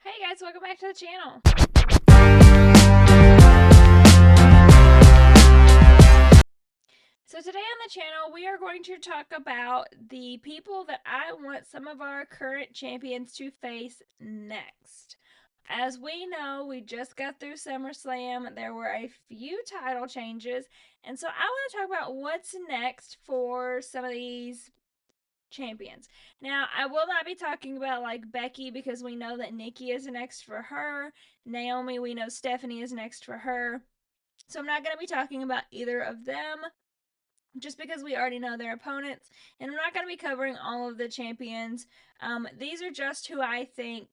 Hey guys, welcome back to the channel. So today on the channel, we are going to talk about the people that I want some of our current champions to face next. As we know, we just got through SummerSlam. There were a few title changes, and so I want to talk about what's next for some of these champions. Now, I will not be talking about like Becky because we know that Nikki is next for her. Naomi, we know Stephanie is next for her. So I'm not going to be talking about either of them just because we already know their opponents, and I'm not going to be covering all of the champions. These are just who I think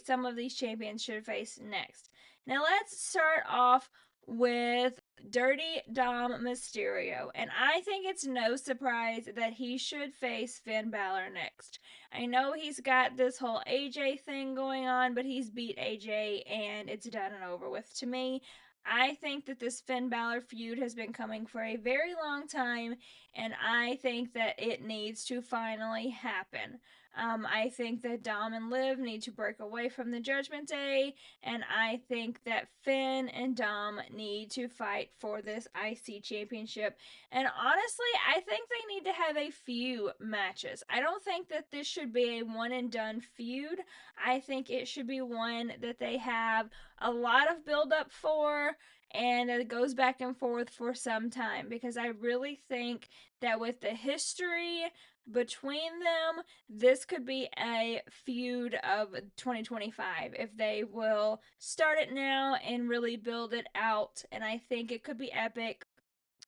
some of these champions should face next. Now let's start off with Dirty Dom Mysterio, and I think it's no surprise that he should face Finn Balor next. I know he's got this whole AJ thing going on, but he's beat AJ and it's done and over with to me. I think that this Finn Balor feud has been coming for a very long time, and I think that it needs to finally happen. I think that Dom and Liv need to break away from the Judgment Day, and I think that Finn and Dom need to fight for this IC championship. And honestly, I think they need to have a few matches. I don't think that this should be a one and done feud. I think it should be one that they have a lot of build up for, and it goes back and forth for some time, because I really think that with the history between them, this could be a feud of 2025 if they will start it now and really build it out. And I think it could be epic.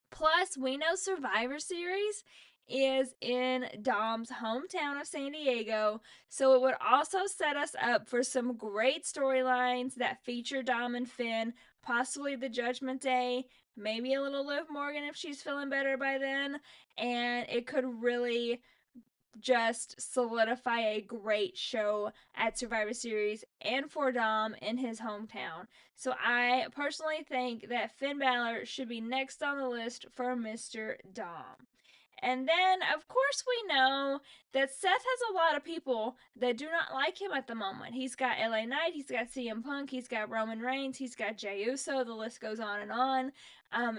Plus, we know Survivor Series is in Dom's hometown of San Diego, so it would also set us up for some great storylines that feature Dom and Finn, possibly the Judgment Day, maybe a little Liv Morgan if she's feeling better by then, and it could really just solidify a great show at Survivor Series and for Dom in his hometown. So I personally think that Finn Balor should be next on the list for Mr. Dom. And then, of course, we know that Seth has a lot of people that do not like him at the moment. He's got LA Knight, he's got CM Punk, he's got Roman Reigns, he's got Jey Uso, the list goes on and on.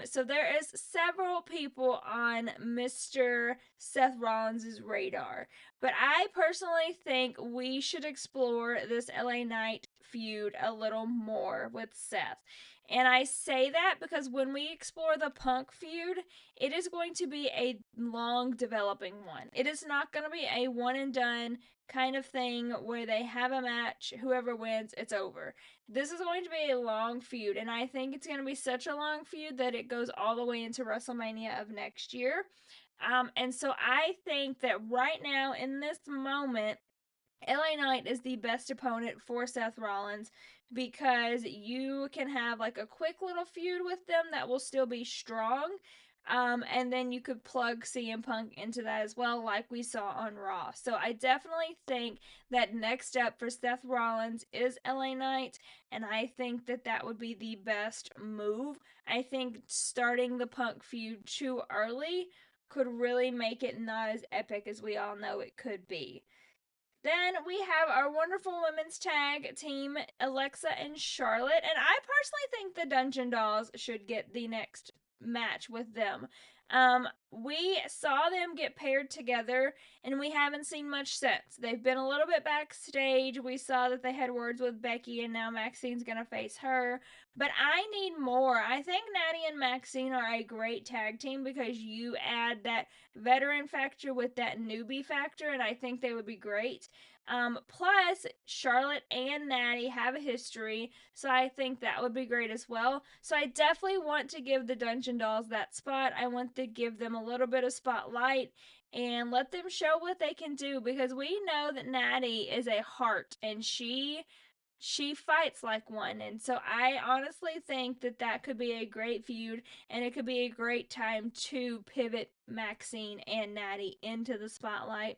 So there is several people on Mr. Seth Rollins' radar. But I personally think we should explore this LA Knight feud a little more with Seth. And I say that because when we explore the Punk feud, it is going to be a long developing one. It is not going to be a one and done kind of thing where they have a match, whoever wins, it's over. This is going to be a long feud, and I think it's going to be such a long feud that it goes all the way into WrestleMania of next year. And so I think that right now, in this moment, LA Knight is the best opponent for Seth Rollins, because you can have like a quick little feud with them that will still be strong. And then you could plug CM Punk into that as well, like we saw on Raw. So I definitely think that next up for Seth Rollins is LA Knight, and I think that that would be the best move. I think starting the Punk feud too early could really make it not as epic as we all know it could be. Then we have our wonderful women's tag team, Alexa and Charlotte. And I personally think the Dungeon Dolls should get the next match with them. We saw them get paired together, and we haven't seen much since. They've been a little bit backstage. We saw that they had words with Becky, and now Maxine's going to face her. But I need more. I think Natty and Maxine are a great tag team because you add that veteran factor with that newbie factor, and I think they would be great. Plus, Charlotte and Natty have a history, so I think that would be great as well. So I definitely want to give the Dungeon Dolls that spot. I want to give them a little bit of spotlight and let them show what they can do, because we know that Natty is a heart, and she fights like one. And so I honestly think that that could be a great feud, and it could be a great time to pivot Maxine and Natty into the spotlight.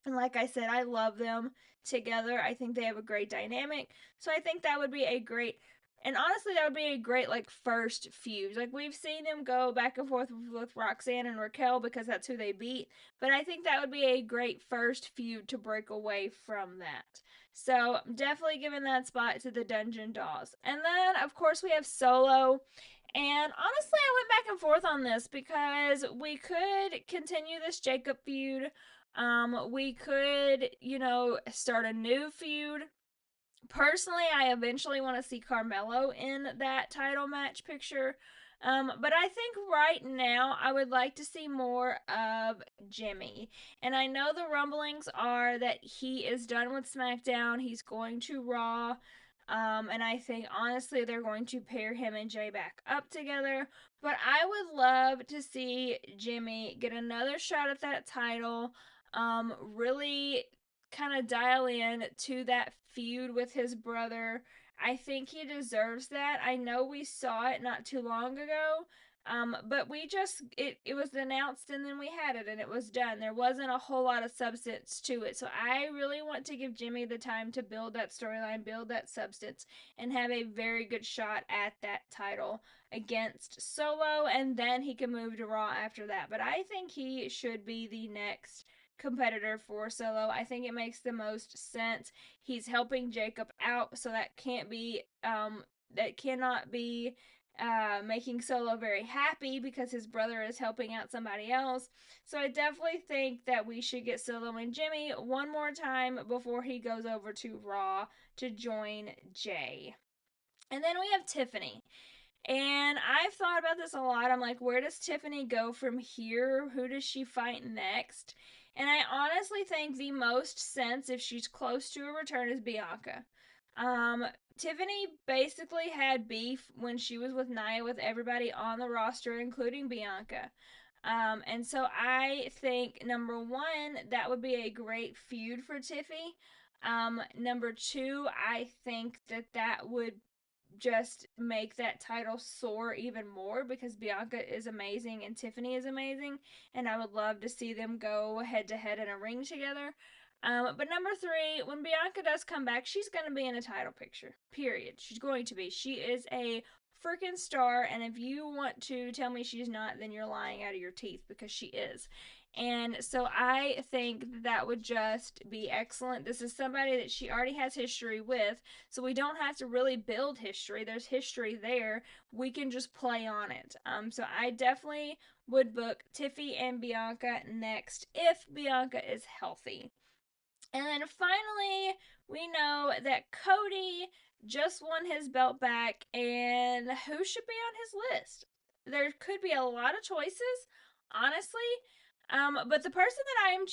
And like I said, I love them together. I think they have a great dynamic. So I think that would be a great And honestly, that would be a great like first feud. Like we've seen them go back and forth with Roxanne and Raquel because that's who they beat. But I think that would be a great first feud to break away from that. So definitely giving that spot to the Dungeon Dolls. And then of course we have Solo. And honestly, I went back and forth on this because we could continue this Jacob feud. We could, start a new feud. Personally, I eventually want to see Carmelo in that title match picture. But I think right now I would like to see more of Jimmy. And I know the rumblings are that he is done with SmackDown. He's going to Raw. And I think honestly they're going to pair him and Jay back up together. But I would love to see Jimmy get another shot at that title. Really kind of dial in to that feud with his brother. I think he deserves that. I know we saw it not too long ago. But it was announced and then we had it and it was done. There wasn't a whole lot of substance to it. So I really want to give Jimmy the time to build that storyline, build that substance, and have a very good shot at that title against Solo, and then he can move to Raw after that. But I think he should be the next competitor for Solo. I think it makes the most sense. He's helping Jacob out, so that cannot be making Solo very happy because his brother is helping out somebody else. So I definitely think that we should get Solo and Jimmy one more time before he goes over to Raw to join Jay. And then we have Tiffany. And I've thought about this a lot. I'm like, where does Tiffany go from here? Who does she fight next? And I honestly think the most sense, if she's close to a return, is Bianca. Um, Tiffany basically had beef when she was with Nia with everybody on the roster, including Bianca. And so I think number one, that would be a great feud for Tiffy. Number two, I think that would just make that title soar even more because Bianca is amazing and Tiffany is amazing, and I would love to see them go head to head in a ring together. But number three, when Bianca does come back, she's going to be in a title picture. Period. She's going to be. She is a freaking star, and if you want to tell me she's not, then you're lying out of your teeth because she is. And so I think that would just be excellent. This is somebody that she already has history with, so we don't have to really build history. There's history there. We can just play on it. So I definitely would book Tiffy and Bianca next if Bianca is healthy. And then finally, we know that Cody just won his belt back, and who should be on his list? There could be a lot of choices, honestly. But the person that I am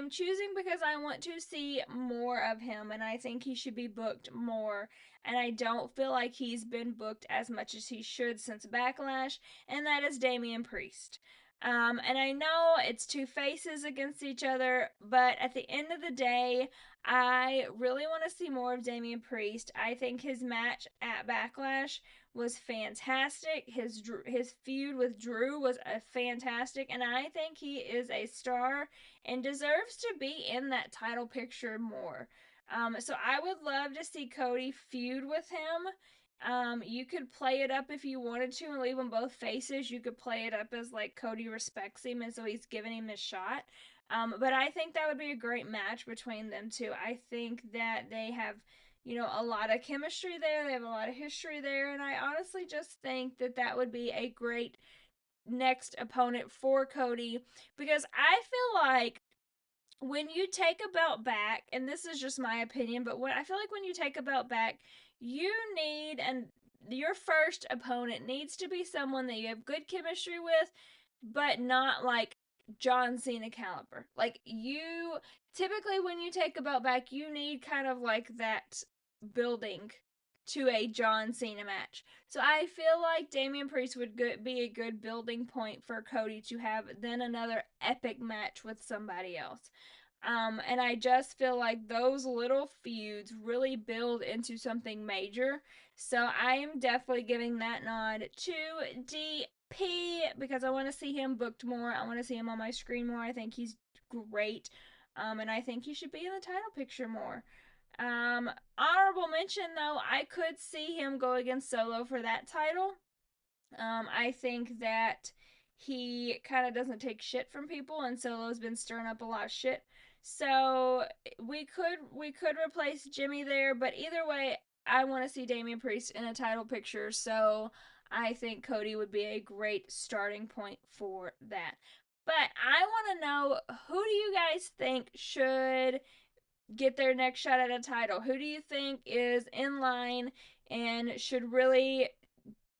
choosing because I want to see more of him, and I think he should be booked more. And I don't feel like he's been booked as much as he should since Backlash, and that is Damian Priest. And I know it's two faces against each other, but at the end of the day, I really want to see more of Damian Priest. I think his match at Backlash was fantastic. His feud with Drew was a fantastic, and I think he is a star and deserves to be in that title picture more. So I would love to see Cody feud with him. You could play it up if you wanted to and leave them both faces. You could play it up as like Cody respects him and so he's giving him his shot. But I think that would be a great match between them two. I think that they have, a lot of chemistry there. They have a lot of history there. And I honestly just think that that would be a great next opponent for Cody because I feel like when you take a belt back, and this is just my opinion, but I feel like when you take a belt back, you need and your first opponent needs to be someone that you have good chemistry with, but not like John Cena caliber. Like you typically when you take a belt back, you need kind of like that building to a John Cena match. So I feel like Damian Priest would be a good building point for Cody to have then another epic match with somebody else. And I just feel like those little feuds really build into something major. So I am definitely giving that nod to DP because I want to see him booked more. I want to see him on my screen more. I think he's great. And I think he should be in the title picture more. Honorable honorable mention, though, I could see him go against Solo for that title. I think that he kind of doesn't take shit from people, and Solo's been stirring up a lot of shit. So we could replace Jimmy there, but either way, I want to see Damian Priest in a title picture. So I think Cody would be a great starting point for that. But I want to know, who do you guys think should get their next shot at a title? Who do you think is in line and should really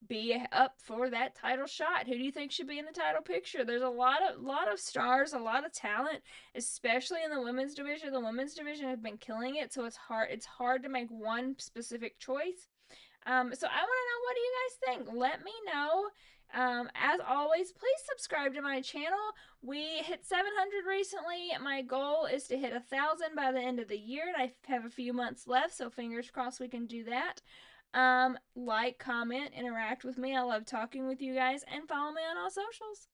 be up for that title shot? Who do you think should be in the title picture? There's a lot of stars, a lot of talent, especially in the women's division. The women's division has been killing it, so it's hard to make one specific choice. So I want to know, what do you guys think? Let me know. As always, please subscribe to my channel. We hit 700 recently. My goal is to hit 1,000 by the end of the year, and I have a few months left, so fingers crossed we can do that. Like, comment, interact with me. I love talking with you guys, and follow me on all socials.